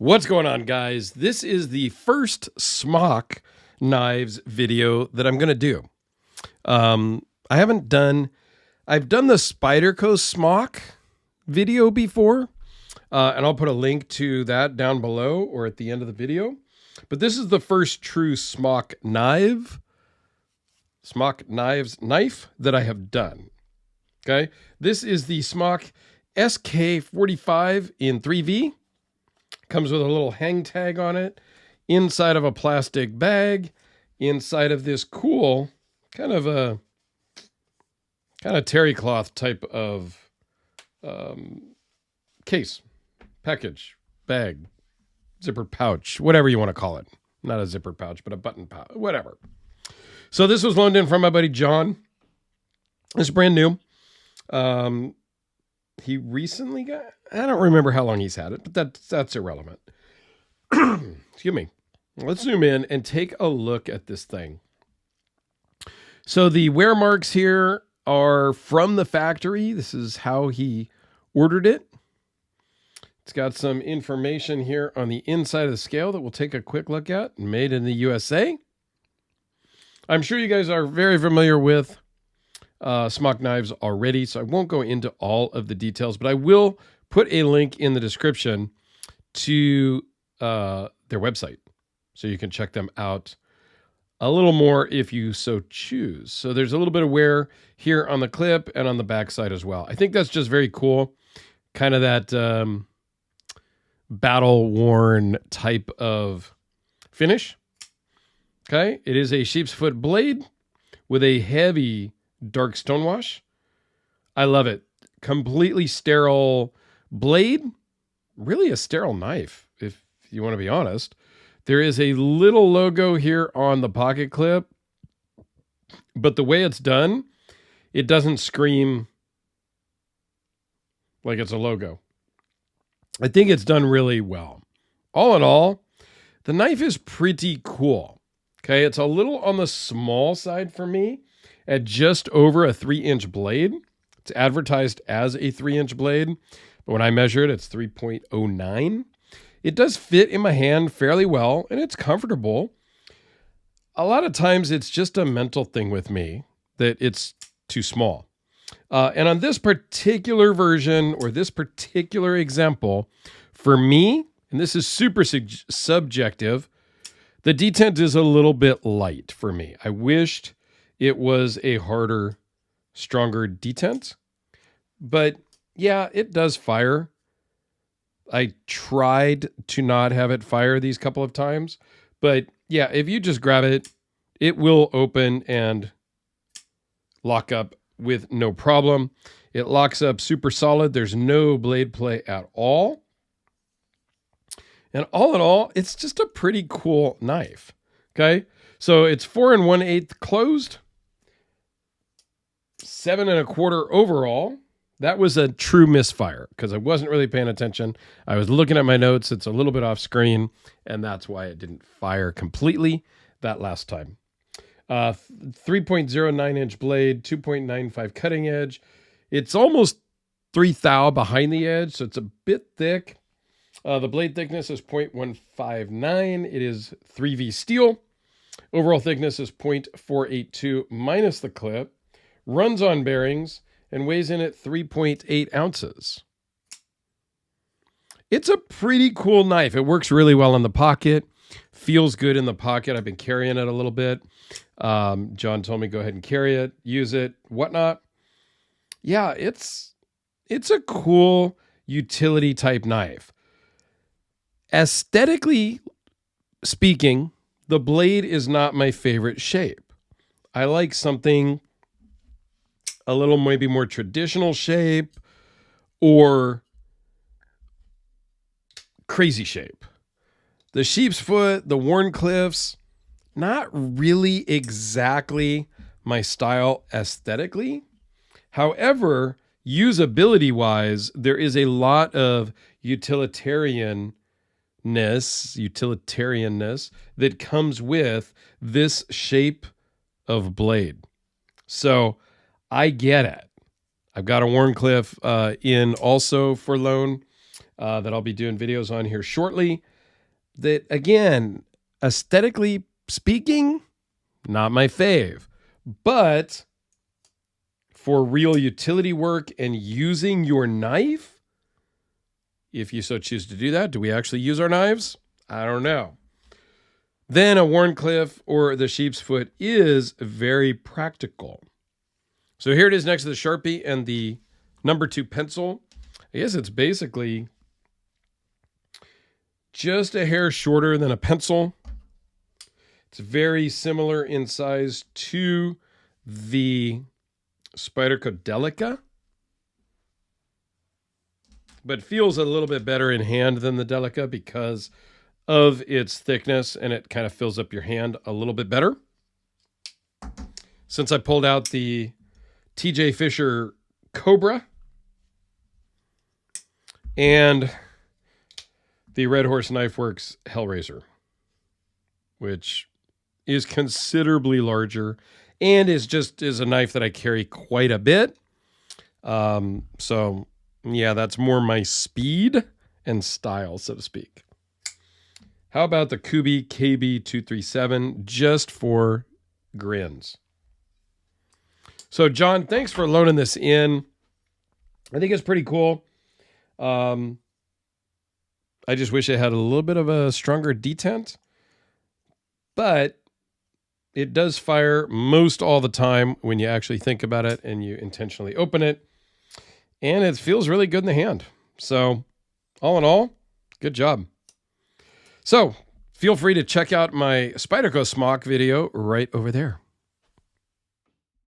What's going on, guys? This is the first Smock knives video that I'm going to do. I've done the Spyderco Smock video before, and I'll put a link to that down below or at the end of the video. But this is the first true Smock knife that I have done. Okay, this is the Smock SK45 in 3V. Comes with a little hang tag on it, inside of a plastic bag, inside of this cool kind of terry cloth type of case, package, bag, zipper pouch, whatever you want to call it. Not a zipper pouch, but a button pouch, whatever. So this was loaned in from my buddy John. It's brand new. He recently got, I don't remember how long he's had it, but that's irrelevant. Excuse me. Let's zoom in and take a look at this thing. So the wear marks here are from the factory. This is how he ordered it. It's got some information here on the inside of the scale that we'll take a quick look at. Made in the USA. I'm sure you guys are very familiar with Smock knives already, so I won't go into all of the details, but I will put a link in the description to their website so you can check them out a little more if you so choose. So there's a little bit of wear here on the clip and on the back side as well. I think that's just very cool. Kind of that battle-worn type of finish. Okay, it is a sheep's foot blade with a heavy dark stonewash. I love it. Completely sterile blade. Really a sterile knife, if you want to be honest. There is a little logo here on the pocket clip, but the way it's done, it doesn't scream like it's a logo. I think it's done really well. All in all, the knife is pretty cool. Okay, it's a little on the small side for me at just over a 3-inch blade. It's advertised as a 3-inch blade, but when I measure it, it's 3.09. It does fit in my hand fairly well, and it's comfortable. A lot of times, it's just a mental thing with me that it's too small. And on this particular version, or this particular example, for me, and this is super subjective, the detent is a little bit light for me. I wished it was a harder, stronger detent. But yeah, it does fire. I tried to not have it fire these couple of times. But yeah, if you just grab it, it will open and lock up with no problem. It locks up super solid. There's no blade play at all. And all in all, it's just a pretty cool knife. Okay, so it's 4 1/8 closed, 7 1/4 overall. That was a true misfire because I wasn't really paying attention. I was looking at my notes. It's a little bit off screen, and that's why it didn't fire completely that last time. 3.09-inch blade, 2.95 cutting edge. It's almost 3 thou behind the edge, so it's a bit thick. The blade thickness is 0.159. It is 3V steel. Overall thickness is 0.482 minus the clip. Runs on bearings and weighs in at 3.8 ounces. It's a pretty cool knife. It works really well in the pocket. Feels good in the pocket. I've been carrying it a little bit. John told me go ahead and carry it, use it, whatnot. Yeah, it's a cool utility type knife. Aesthetically speaking, the blade is not my favorite shape. I like something a little maybe more traditional shape or crazy shape. The sheep's foot, the Wharncliffes, not really exactly my style aesthetically. However, usability-wise, there is a lot of utilitarianness that comes with this shape of blade. So I get it. I've got a Wharncliffe in also for loan that I'll be doing videos on here shortly. that, again, aesthetically speaking, not my fave. But for real utility work and using your knife, if you so choose to do that, do we actually use our knives? I don't know. Then a Wharncliffe or the sheep's foot is very practical. So here it is next to the Sharpie and the number 2 pencil. I guess it's basically just a hair shorter than a pencil. It's very similar in size to the Spyderco Delica, but feels a little bit better in hand than the Delica because of its thickness, and it kind of fills up your hand a little bit better. Since I pulled out the TJ Fisher Cobra and the Red Horse Knife Works Hellraiser, which is considerably larger and is a knife that I carry quite a bit. So yeah, that's more my speed and style, so to speak. How about the Kubi KB237 just for grins? So John, thanks for loading this in. I think it's pretty cool. I just wish it had a little bit of a stronger detent, but it does fire most all the time when you actually think about it and you intentionally open it, and it feels really good in the hand. So all in all, good job. So feel free to check out my Spyderco Smock video right over there.